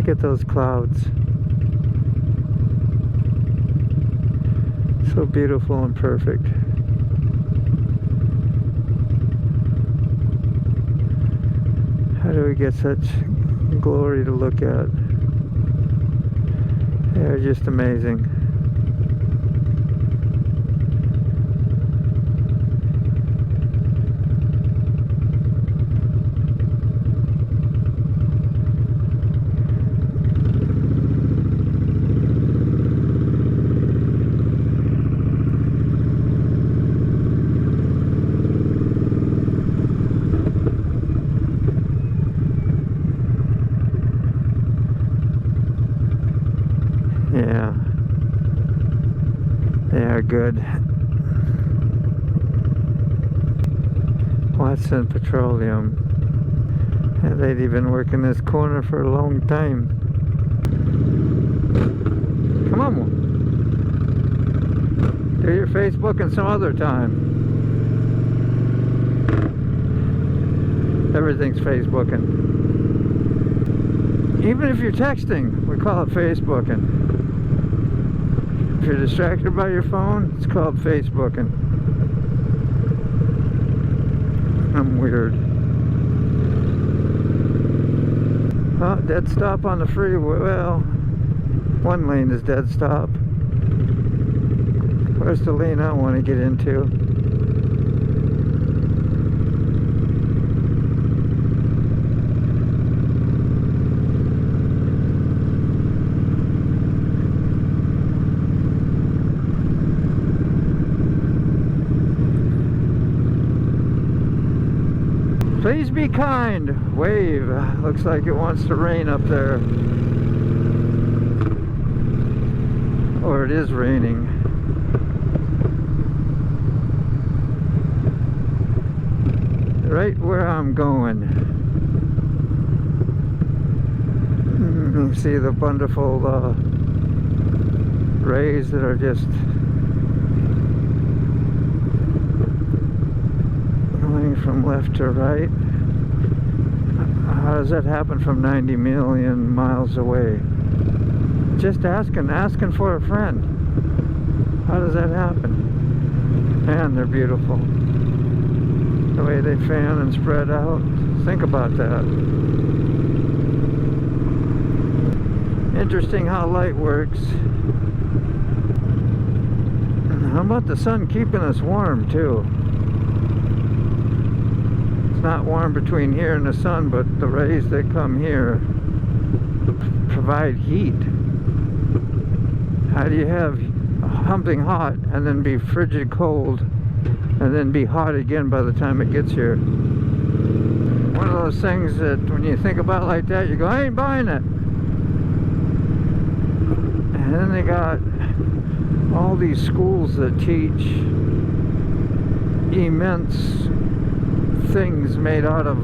Look at those clouds. So beautiful and perfect. How do we get such glory to look at? They're just amazing. Yeah, they are good. Watson Petroleum. Yeah, they've been working this corner for a long time. Come on, do your Facebooking some other time. Everything's Facebooking. Even if you're texting, we call it Facebooking. If you're distracted by your phone, it's called Facebooking. I'm weird. Oh, dead stop on the freeway. Well, one lane is dead stop. Where's the lane I want to get into? Please be kind. Wave. Looks like it wants to rain up there. Or it is raining. Right where I'm going. You see the wonderful rays that are just going from left to right. How does that happen from 90 million miles away? Just asking for a friend. How does that happen? Man, they're beautiful. The way they fan and spread out. Think about that. Interesting how light works. And how about the sun keeping us warm too? It's not warm between here and the sun, but the rays that come here provide heat. How do you have something hot and then be frigid cold and then be hot again by the time it gets here? One of those things that when you think about it like that, you go, I ain't buying it. And then they got all these schools that teach immense things made out of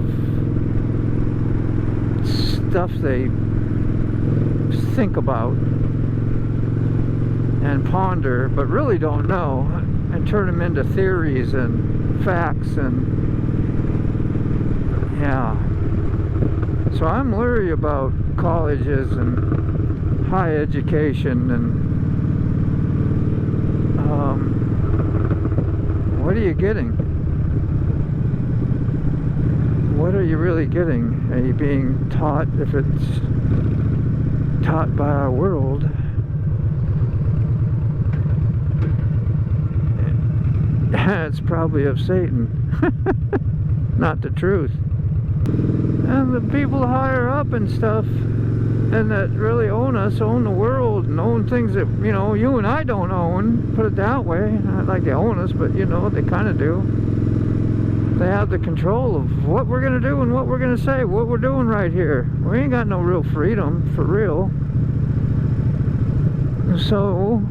stuff they think about and ponder but really don't know, and turn them into theories and facts. And yeah, so I'm leery about colleges and high education and what are you getting? What are you really getting? Are you being taught, if it's taught by our world, it's probably of Satan, not the truth. And the people higher up and stuff, and that really own us, own the world, and own things that, you know, you and I don't own, put it that way. Not like they own us, but you know, they kind of do. They have the control of what we're going to do and what we're going to say, what we're doing right here. We ain't got no real freedom, for real. So,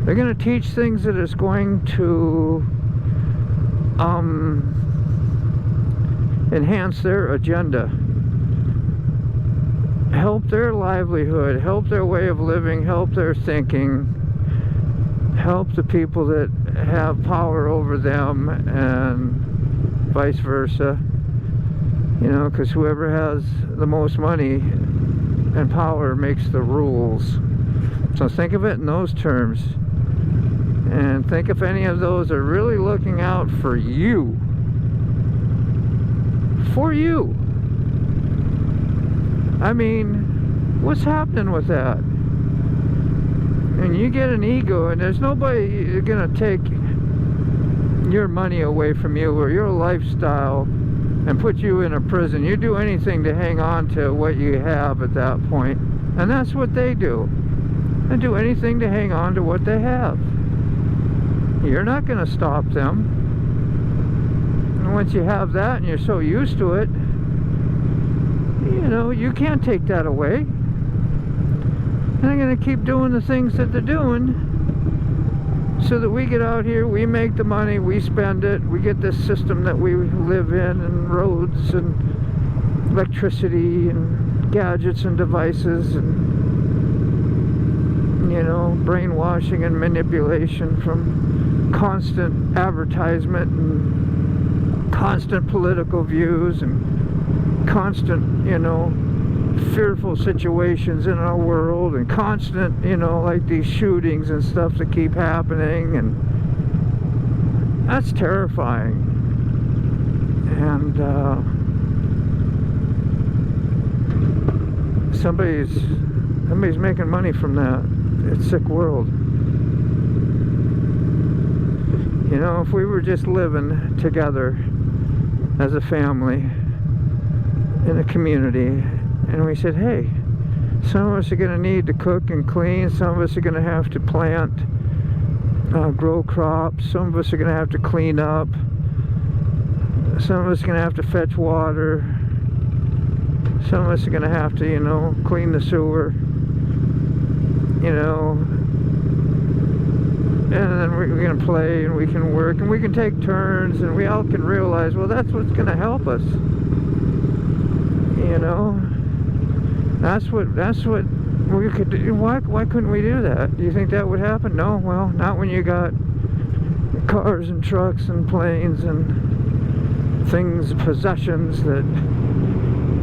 they're going to teach things that is going to enhance their agenda, help their livelihood, help their way of living, help their thinking, help the people that have power over them, and vice versa. You know, because whoever has the most money and power makes the rules. So think of it in those terms. And think if any of those are really looking out for you. For you. I mean, what's happening with that? And you get an ego, and there's nobody gonna take your money away from you or your lifestyle and put you in a prison. You do anything to hang on to what you have at that point. And that's what they do. They do anything to hang on to what they have. You're not going to stop them. And once you have that and you're so used to it, you know, you can't take that away. And they're going to keep doing the things that they're doing so that we get out here, we make the money, we spend it, we get this system that we live in, and roads and electricity and gadgets and devices and, you know, brainwashing and manipulation from constant advertisement and constant political views and constant, you know, fearful situations in our world, and constant, you know, like these shootings and stuff that keep happening, and that's terrifying. And somebody's making money from that. It's a sick world. You know, if we were just living together as a family in a community, and we said, hey, some of us are going to need to cook and clean, some of us are going to have to plant, grow crops, some of us are going to have to clean up, some of us are going to have to fetch water, some of us are going to have to, you know, clean the sewer, you know, and then we're going to play and we can work and we can take turns, and we all can realize, well, that's what's going to help us, you know. That's what we could do. Why couldn't we do that? Do you think that would happen? No, well, not when you got cars and trucks and planes and things, possessions that,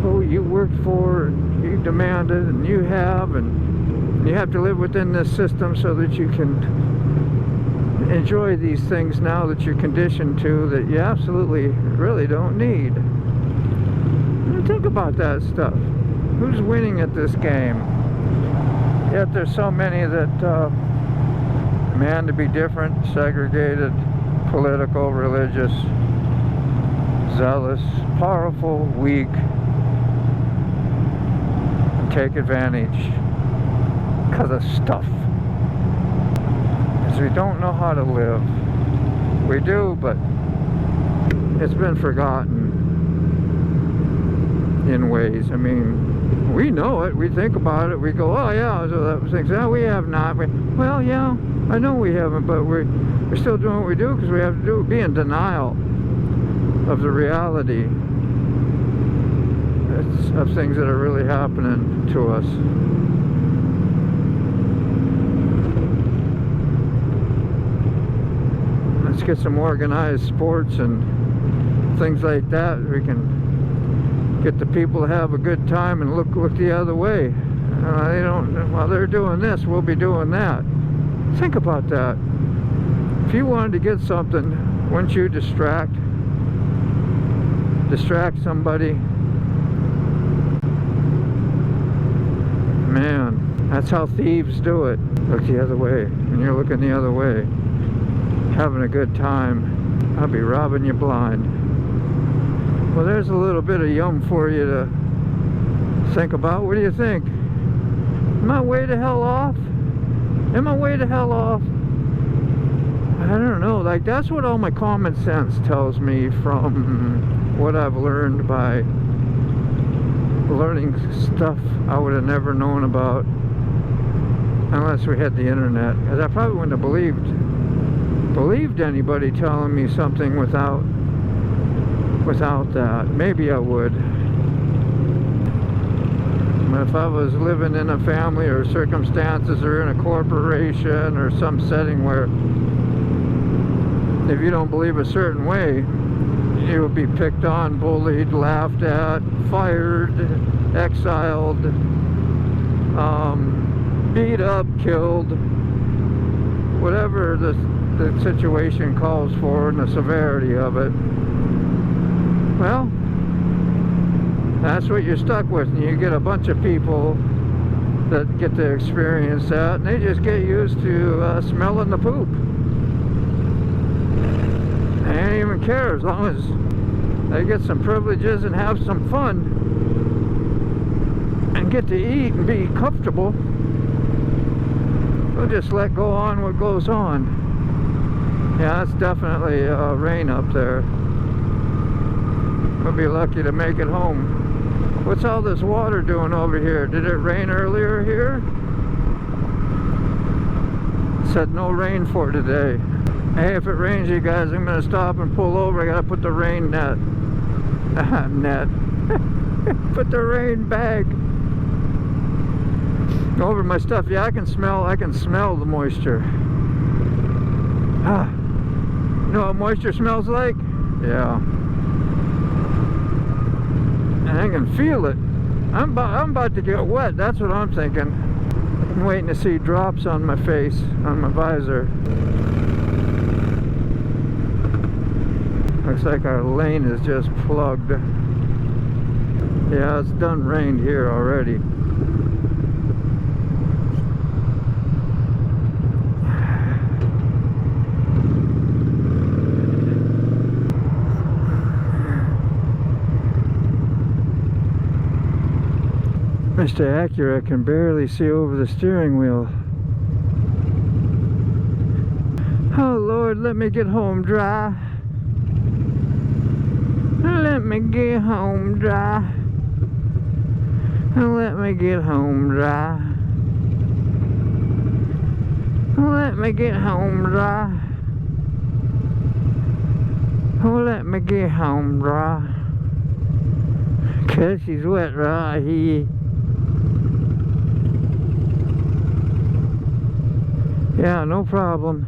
oh, you worked for and you demanded and you have, and you have to live within this system so that you can enjoy these things now that you're conditioned to, that you absolutely really don't need. Think about that stuff. Who's winning at this game? Yet there's so many that demand to be different, segregated, political, religious, zealous, powerful, weak, and take advantage because of stuff. Because we don't know how to live. We do, but it's been forgotten in ways. I mean, we know it, we think about it, we go, oh yeah, so that was things. No, we have not. Well, yeah, I know we haven't, but we're still doing what we do because we have to be in denial of the reality of things that are really happening to us. Let's get some organized sports and things like that. We can get the people to have a good time and look the other way. They don't, while they're doing this, we'll be doing that. Think about that. If you wanted to get something, wouldn't you distract somebody? Man, that's how thieves do it. Look the other way, and you're looking the other way, having a good time. I'll be robbing you blind. Well, there's a little bit of yum for you to think about. What do you think? Am I way the hell off? Am I way the hell off? I don't know. Like, that's what all my common sense tells me from what I've learned by learning stuff I would have never known about unless we had the internet. Because I probably wouldn't have believed anybody telling me something without that. Maybe I would. But if I was living in a family or circumstances or in a corporation or some setting where if you don't believe a certain way, you would be picked on, bullied, laughed at, fired, exiled, beat up, killed, whatever the situation calls for and the severity of it. Well, that's what you're stuck with, and you get a bunch of people that get to experience that, and they just get used to smelling the poop. They don't even care as long as they get some privileges and have some fun and get to eat and be comfortable. They'll just let go on what goes on. Yeah, it's definitely rain up there. We'll be lucky to make it home. What's all this water doing over here? Did it rain earlier here? It said no rain for today. Hey, if it rains, you guys, I'm going to stop and pull over. I got to put the rain net. Put the rain bag over my stuff. Yeah, I can smell the moisture. Ah. You know what moisture smells like? Yeah. And I can feel it. I'm about to get wet. That's what I'm thinking. I'm waiting to see drops on my face, on my visor. Looks like our lane is just plugged. Yeah, it's done rained here already. Mr. Acura can barely see over the steering wheel. Oh Lord, let me get home dry. Let me get home dry. Let me get home dry. Let me get home dry. Oh, let me get home dry. 'Cause she's wet right here. Yeah, no problem.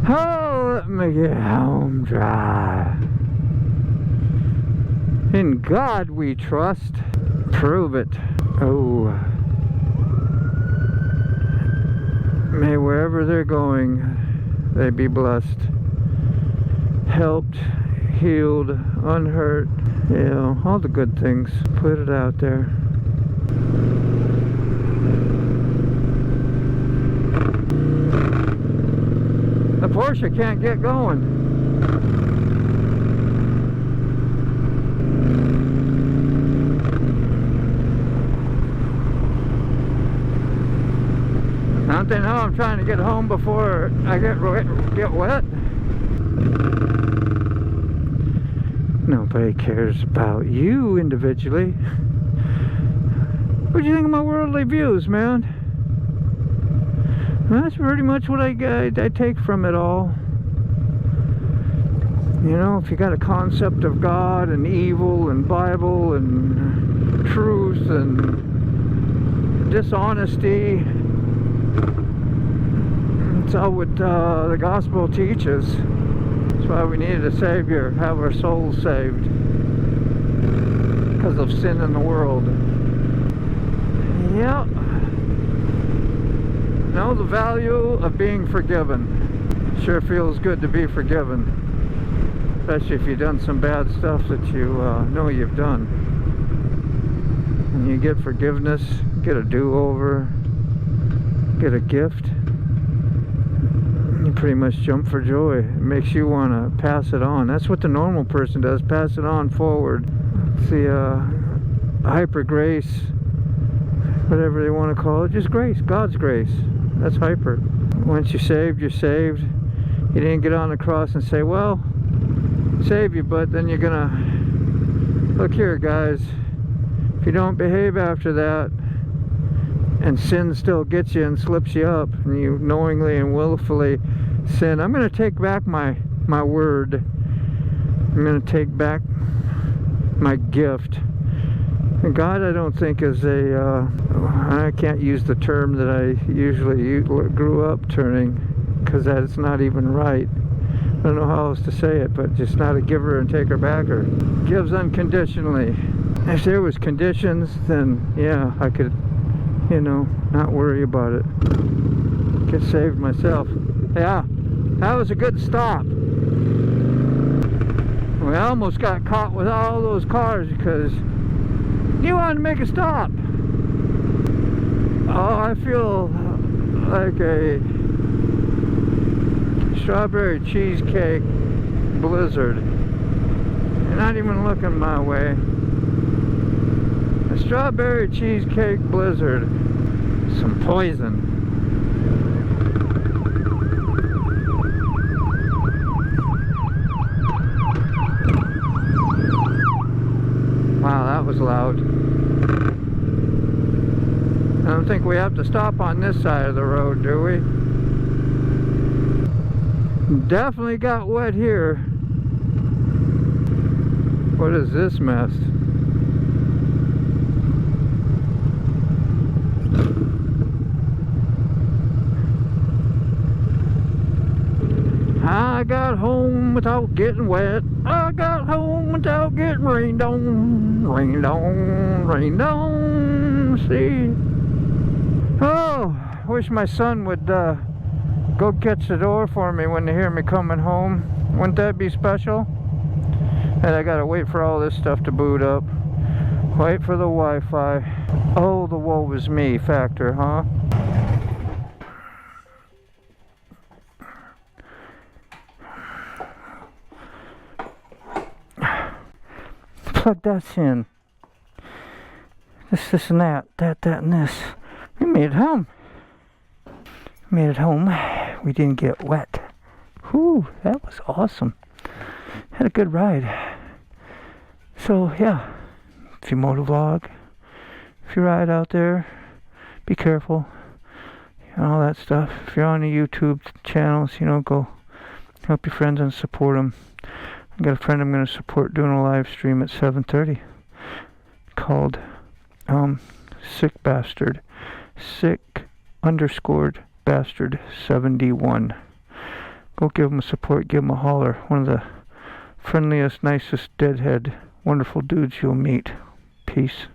Oh, let me get home dry. In God we trust. Prove it. Oh. May wherever they're going, they be blessed. Helped, healed, unhurt. You know, all the good things. Put it out there. The Porsche can't get going. Don't they know I'm trying to get home before I get wet? Nobody cares about you individually. What do you think of my worldly views, man? That's pretty much what I take from it all. You know, if you got a concept of God and evil and Bible and truth and dishonesty, it's all what the gospel teaches. That's why we needed a Savior, have our souls saved because of sin in the world. Yep. Know the value of being forgiven. Sure feels good to be forgiven, especially if you've done some bad stuff that you know you've done. When you get forgiveness, get a do-over, get a gift, you pretty much jump for joy. It makes you want to pass it on. That's what the normal person does, pass it on forward. It's the hyper grace, whatever they want to call it, just grace, God's grace. That's hyper. Once you're saved, you're saved. You didn't get on the cross and say, well, save you, but then you're gonna, look here guys, if you don't behave after that and sin still gets you and slips you up and you knowingly and willfully sin, I'm gonna take back my word. I'm gonna take back my gift. And God, I don't think is a, I can't use the term that I usually grew up turning, because that's not even right. I don't know how else to say it, but just not a giver and taker backer. Gives unconditionally. If there was conditions, then yeah, I could, you know, not worry about it. Get saved myself. Yeah, that was a good stop. We almost got caught with all those cars because you wanted to make a stop. Oh, I feel like a strawberry cheesecake blizzard. You're not even looking my way. A strawberry cheesecake blizzard. Some poison. Wow, that was loud. I don't think we have to stop on this side of the road, do we? Definitely got wet here. What is this mess? I got home without getting wet. I got home without getting rained on. Rained on, rained on. See? Oh, wish my son would go catch the door for me when they hear me coming home. Wouldn't that be special? And I gotta wait for all this stuff to boot up. Wait for the Wi-Fi. Oh, the woe is me factor, huh? Plug that in. This and that, and this. We made it home. Made it home. We didn't get wet. Whew, that was awesome. Had a good ride. So yeah, if you motovlog, if you ride out there, be careful. And all that stuff. If you're on the YouTube channels, you know, go help your friends and support them. I got a friend I'm going to support doing a live stream at 7:30 called Sick Bastard. Sick_bastard71. Go give him a support, give him a holler. One of the friendliest, nicest, deadhead, wonderful dudes you'll meet. Peace.